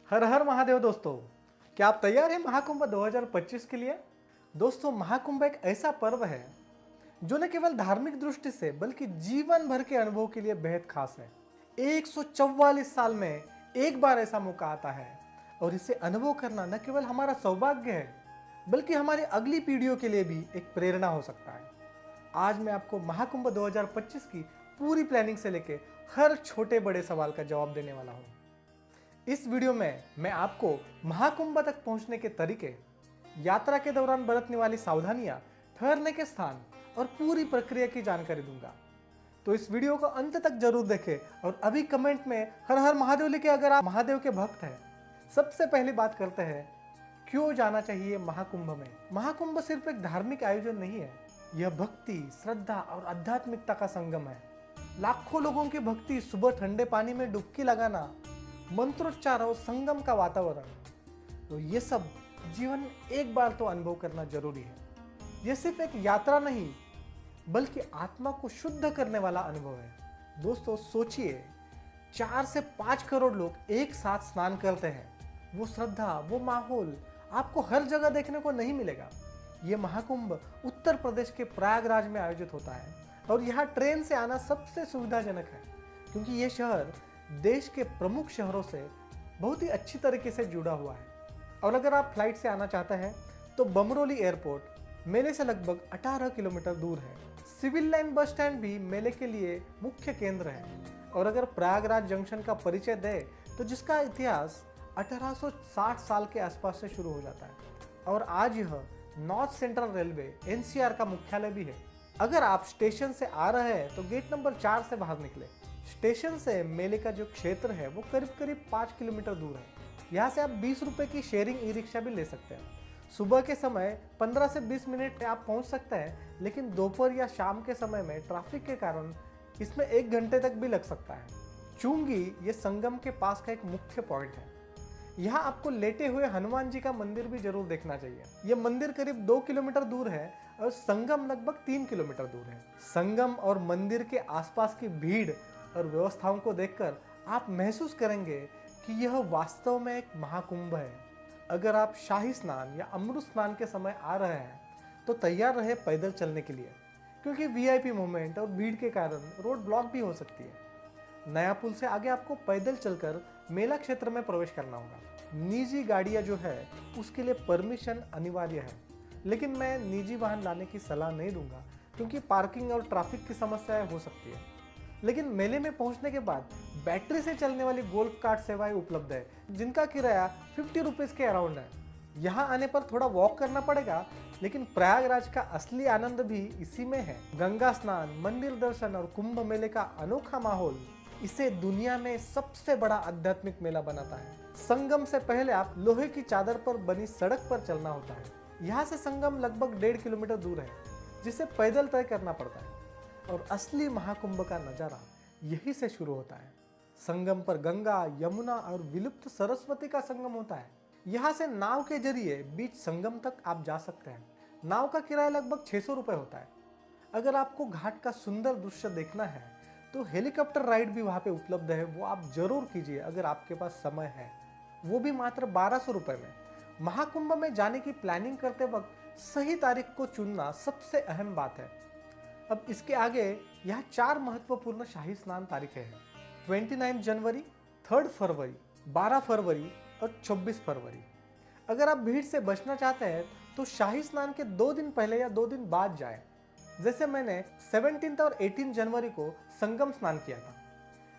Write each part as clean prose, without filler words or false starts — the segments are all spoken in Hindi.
हर हर महादेव दोस्तों, क्या आप तैयार हैं महाकुंभ 2025 के लिए? दोस्तों, महाकुंभ एक ऐसा पर्व है जो न केवल धार्मिक दृष्टि से बल्कि जीवन भर के अनुभव के लिए बेहद खास है। 144 साल में एक बार ऐसा मौका आता है और इसे अनुभव करना न केवल हमारा सौभाग्य है बल्कि हमारी अगली पीढ़ियों के लिए भी एक प्रेरणा हो सकता है। आज मैं आपको महाकुंभ 2025 की पूरी प्लानिंग से लेकर हर छोटे बड़े सवाल का जवाब देने वाला हूँ। इस वीडियो में मैं आपको महाकुंभ तक पहुंचने के तरीके, यात्रा के दौरान बरतने वाली सावधानियां, ठहरने के स्थान और पूरी प्रक्रिया की जानकारी दूंगा। तो इस वीडियो को अंत तक जरूर देखें और अभी कमेंट में हर हर महादेव लिखे अगर आप महादेव के भक्त हैं। सबसे पहली बात करते हैं, क्यों जाना चाहिए महाकुंभ में। महाकुंभ सिर्फ एक धार्मिक आयोजन नहीं है, यह भक्ति, श्रद्धा और आध्यात्मिकता का संगम है। लाखों लोगों की भक्ति, सुबह ठंडे पानी में डुबकी लगाना, मंत्रोच्चार और संगम का वातावरण, तो ये सब जीवन में एक बार तो अनुभव करना जरूरी है। यह सिर्फ एक यात्रा नहीं बल्कि आत्मा को शुद्ध करने वाला अनुभव है। दोस्तों सोचिए, 4 से 5 करोड़ लोग एक साथ स्नान करते हैं। वो श्रद्धा, वो माहौल आपको हर जगह देखने को नहीं मिलेगा। ये महाकुंभ उत्तर प्रदेश के प्रयागराज में आयोजित होता है और यहाँ ट्रेन से आना सबसे सुविधाजनक है क्योंकि ये शहर देश के प्रमुख शहरों से बहुत ही अच्छी तरीके से जुड़ा हुआ है। और अगर आप फ्लाइट से आना चाहते हैं तो बमरोली एयरपोर्ट मेले से लगभग 18 किलोमीटर दूर है। सिविल लाइन बस स्टैंड भी मेले के लिए मुख्य केंद्र है। और अगर प्रयागराज जंक्शन का परिचय दे तो जिसका इतिहास 1860 साल के आसपास से शुरू हो जाता है और आज यह नॉर्थ सेंट्रल रेलवे एनसीआर का मुख्यालय भी है। अगर आप स्टेशन से आ रहे हैं तो गेट नंबर 4 से बाहर निकले। स्टेशन से मेले का जो क्षेत्र है वो करीब करीब 5 किलोमीटर दूर है। यहाँ से आप 20 रुपए की शेयरिंग ई रिक्शा भी ले सकते हैं। सुबह के समय 15 से 20 मिनट में आप पहुँच सकते हैं, लेकिन दोपहर या शाम के समय में ट्रैफिक के कारण इसमें 1 घंटे तक भी लग सकता है। चुंगी ये संगम के पास का एक मुख्य पॉइंट है। यहाँ आपको लेटे हुए हनुमान जी का मंदिर भी जरूर देखना चाहिए। ये मंदिर करीब 2 किलोमीटर दूर है और संगम लगभग 3 किलोमीटर दूर है। संगम और मंदिर के आसपास की भीड़ और व्यवस्थाओं को देखकर आप महसूस करेंगे कि यह वास्तव में एक महाकुंभ है। अगर आप शाही स्नान या अमृत स्नान के समय आ रहे हैं तो तैयार रहे पैदल चलने के लिए, क्योंकि वीआईपी मूवमेंट और भीड़ के कारण रोड ब्लॉक भी हो सकती है। नया पुल से आगे आपको पैदल चलकर मेला क्षेत्र में प्रवेश करना होगा। निजी गाड़ियां जो है उसके लिए परमिशन अनिवार्य है, लेकिन मैं निजी वाहन लाने की सलाह नहीं दूंगा क्योंकि पार्किंग और ट्रैफिक की समस्याएं हो सकती है। लेकिन मेले में पहुंचने के बाद बैटरी से चलने वाली गोल्फ कार्ट सेवाएं उपलब्ध है जिनका किराया 50 रुपीज़ के अराउंड है। यहाँ आने पर थोड़ा वॉक करना पड़ेगा, लेकिन प्रयागराज का असली आनंद भी इसी में है। गंगा स्नान, मंदिर दर्शन और कुंभ मेले का अनोखा माहौल इसे दुनिया में सबसे बड़ा आध्यात्मिक मेला बनाता है। संगम से पहले आप लोहे की चादर पर बनी सड़क पर चलना होता है। यहाँ से संगम लगभग 1.5 किलोमीटर दूर है जिसे पैदल तय करना पड़ता है और असली महाकुंभ का नजारा यही से शुरू होता है। संगम पर गंगा, यमुना और विलुप्त सरस्वती का संगम होता है। यहाँ से नाव के जरिए बीच संगम तक आप जा सकते हैं। नाव का किराया लगभग 600 रुपये होता है। अगर आपको घाट का सुंदर दृश्य देखना है तो हेलीकॉप्टर राइड भी वहाँ पे उपलब्ध है, वो आप जरूर कीजिए अगर आपके पास समय है, वो भी मात्र 1200 रुपये में। महाकुंभ में जाने की प्लानिंग करते वक्त सही तारीख को चुनना सबसे अहम बात है। अब इसके आगे यहाँ 4 महत्वपूर्ण शाही स्नान तारीखें हैं: 29 जनवरी, 3 फरवरी, 12 फरवरी और 24 फरवरी। अगर आप भीड़ से बचना चाहते हैं तो शाही स्नान के 2 दिन पहले या 2 दिन बाद जाएं। जैसे मैंने 17 और 18 जनवरी को संगम स्नान किया था।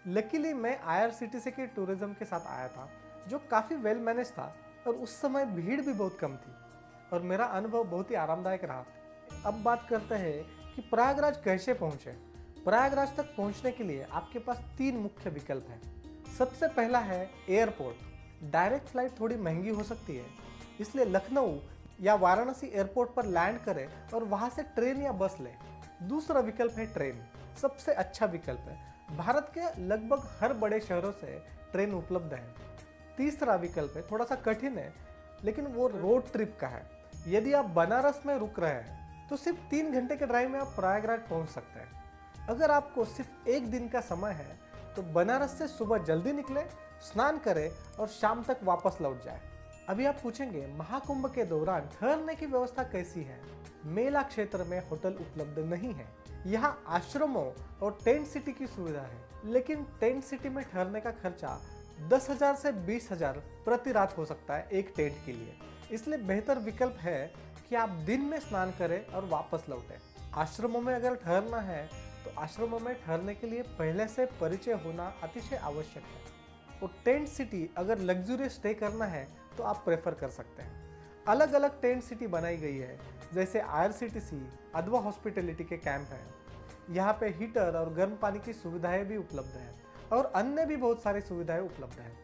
लकीली मैं IRCTC के टूरिज्म के साथ आया था जो काफ़ी वेल मैनेज था और उस समय भीड़ भी बहुत कम थी और मेरा अनुभव बहुत ही आरामदायक रहा। अब बात करते हैं कि प्रयागराज कैसे पहुंचे। प्रयागराज तक पहुंचने के लिए आपके पास 3 मुख्य विकल्प हैं। सबसे पहला है एयरपोर्ट। डायरेक्ट फ्लाइट थोड़ी महंगी हो सकती है, इसलिए लखनऊ या वाराणसी एयरपोर्ट पर लैंड करें और वहां से ट्रेन या बस लें। दूसरा विकल्प है ट्रेन। सबसे अच्छा विकल्प है। भारत के लगभग हर बड़े शहरों से ट्रेन उपलब्ध है। तीसरा विकल्प है, थोड़ा सा कठिन है लेकिन वो रोड ट्रिप का है। यदि आप बनारस में रुक रहे हैं तो सिर्फ 3 घंटे के ड्राइव में आप प्रयागराज पहुंच सकते हैं। अगर आपको सिर्फ 1 दिन का समय है तो बनारस से सुबह जल्दी निकले स्नान करे और शाम तक वापस लौट जाए। अभी आप पूछेंगे महाकुंभ के दौरान ठहरने की व्यवस्था कैसी है? मेला क्षेत्र में होटल उपलब्ध नहीं है। यहाँ आश्रमों और टेंट सिटी की सुविधा है, लेकिन टेंट सिटी में ठहरने का खर्चा 10,000 से 20,000 प्रति रात हो सकता है एक टेंट के लिए। इसलिए बेहतर विकल्प है कि आप दिन में स्नान करें और वापस लौटें। आश्रमों में अगर ठहरना है तो आश्रमों में ठहरने के लिए पहले से परिचय होना अतिशय आवश्यक है। और टेंट सिटी अगर लग्जूरियस स्टे करना है तो आप प्रेफर कर सकते हैं। अलग अलग टेंट सिटी बनाई गई है, जैसे IRCTC अदवा हॉस्पिटैलिटी के कैंप हैं। यहाँ पे हीटर और गर्म पानी की सुविधाएं भी उपलब्ध हैं और अन्य भी बहुत सारी सुविधाएं उपलब्ध हैं।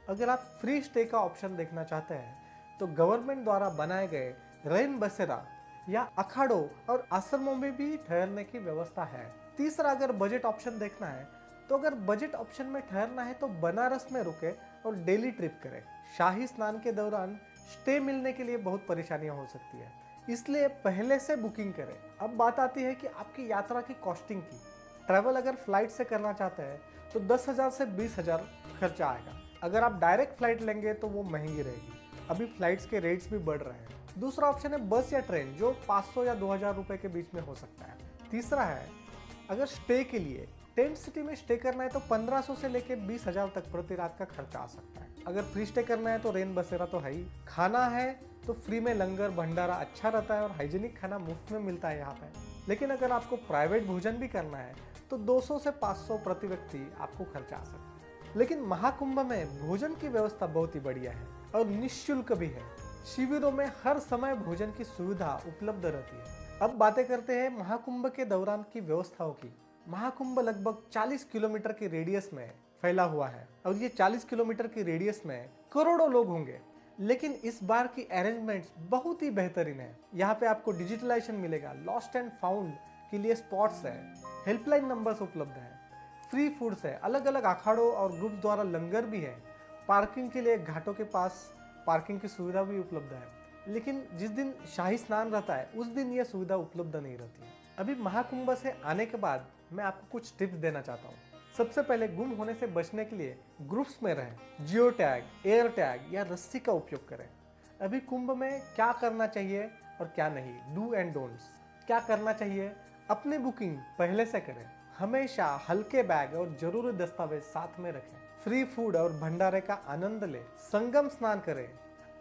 अगर आप फ्री स्टे का ऑप्शन देखना चाहते हैं तो गवर्नमेंट द्वारा बनाए गए रैन बसेरा या अखाड़ों और आश्रमों में भी ठहरने की व्यवस्था है। तीसरा, अगर बजट ऑप्शन देखना है तो अगर बजट ऑप्शन में ठहरना है तो बनारस में रुके और डेली ट्रिप करें। शाही स्नान के दौरान स्टे मिलने के लिए बहुत परेशानियां हो सकती है, इसलिए पहले से बुकिंग करें। अब बात आती है कि आपकी यात्रा की कॉस्टिंग की। ट्रैवल अगर फ्लाइट से करना चाहते हैं तो 10,000 से 20,000 खर्चा आएगा। अगर आप डायरेक्ट फ्लाइट लेंगे तो वो महंगी रहेगी। अभी फ्लाइट्स के रेट्स भी बढ़ रहे हैं। दूसरा ऑप्शन है बस या ट्रेन, जो 500 या 2,000 रुपए के बीच में हो सकता है। तीसरा है अगर स्टे के लिए टेंट सिटी में स्टे करना है तो 1500 से लेके 20,000 तक प्रति रात का खर्चा आ सकता है। अगर फ्री स्टे करना है तो रेन बसेरा तो है ही। खाना है तो फ्री में लंगर भंडारा अच्छा रहता है और हाइजीनिक खाना मुफ्त में मिलता है यहाँ पे। लेकिन अगर आपको प्राइवेट भोजन भी करना है तो 200 से 500 प्रति व्यक्ति आपको खर्चा आ सकता है। लेकिन महाकुंभ में भोजन की व्यवस्था बहुत ही बढ़िया है और निःशुल्क भी है। शिविरों में हर समय भोजन की सुविधा उपलब्ध रहती है। अब बातें करते हैं महाकुंभ के दौरान की व्यवस्थाओं की। महाकुंभ लगभग 40 किलोमीटर के रेडियस में फैला हुआ है और ये 40 किलोमीटर की रेडियस में करोड़ों लोग होंगे। लेकिन इस बार की अरेंजमेंट्स बहुत ही बेहतरीन है। यहाँ पे आपको डिजिटलाइजेशन मिलेगा, लॉस्ट एंड फाउंड के लिए स्पॉट्स है, हेल्पलाइन नंबर्स उपलब्ध है, फ्री फूड्स है, अलग अलग अखाड़ों और ग्रुप्स द्वारा लंगर भी है, पार्किंग के लिए घाटों के पास पार्किंग की सुविधा भी उपलब्ध है। लेकिन जिस दिन शाही स्नान रहता है उस दिन यह सुविधा उपलब्ध नहीं रहती है। अभी महाकुंभ से आने के बाद मैं आपको कुछ टिप्स देना चाहता हूँ। सबसे पहले गुम होने से बचने के लिए ग्रुप्स में रहें, जियो टैग, एयर टैग या रस्सी का उपयोग करें। अभी कुंभ में क्या करना चाहिए और क्या नहीं, डू एंड डोंट्स। क्या करना चाहिए, अपनी बुकिंग पहले से करें, हमेशा हल्के बैग और जरूरी दस्तावेज साथ में रखें, फ्री फूड और भंडारे का आनंद लें, संगम स्नान करें,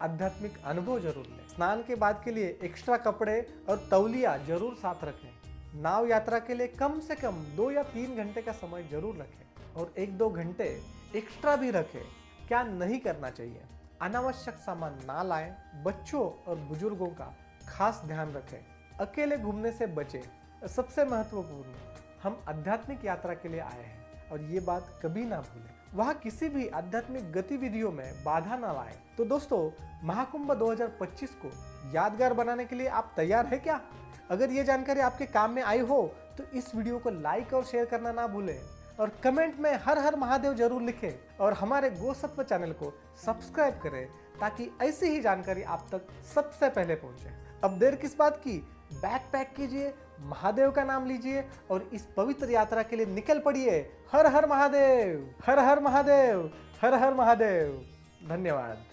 आध्यात्मिक अनुभव जरूर लें। स्नान के बाद के लिए एक्स्ट्रा कपड़े और तौलिया जरूर साथ रखें। नाव यात्रा के लिए कम से कम 2 या 3 घंटे का समय जरूर रखें और 1-2 घंटे एक्स्ट्रा भी रखें। क्या नहीं करना चाहिए, अनावश्यक सामान ना लाएं, बच्चों और बुजुर्गों का खास ध्यान रखें, अकेले घूमने से बचें। सबसे महत्वपूर्ण, हम आध्यात्मिक यात्रा के लिए आए हैं और ये बात कभी ना भूलें। वहाँ किसी भी आध्यात्मिक गतिविधियों में बाधा ना लाएं। तो दोस्तों, महाकुंभ 2025 को यादगार बनाने के लिए आप तैयार हैं क्या? अगर ये जानकारी आपके काम में आई हो तो इस वीडियो को लाइक और शेयर करना ना भूलें और कमेंट में हर हर महादेव जरूर लिखें और हमारे गो सत्व चैनल को सब्सक्राइब करें ताकि ऐसी ही जानकारी आप तक सबसे पहले पहुंचे। अब देर किस बात की, बैग पैक कीजिए, महादेव का नाम लीजिए और इस पवित्र यात्रा के लिए निकल पड़िए। हर हर महादेव, हर हर महादेव, हर हर महादेव। धन्यवाद।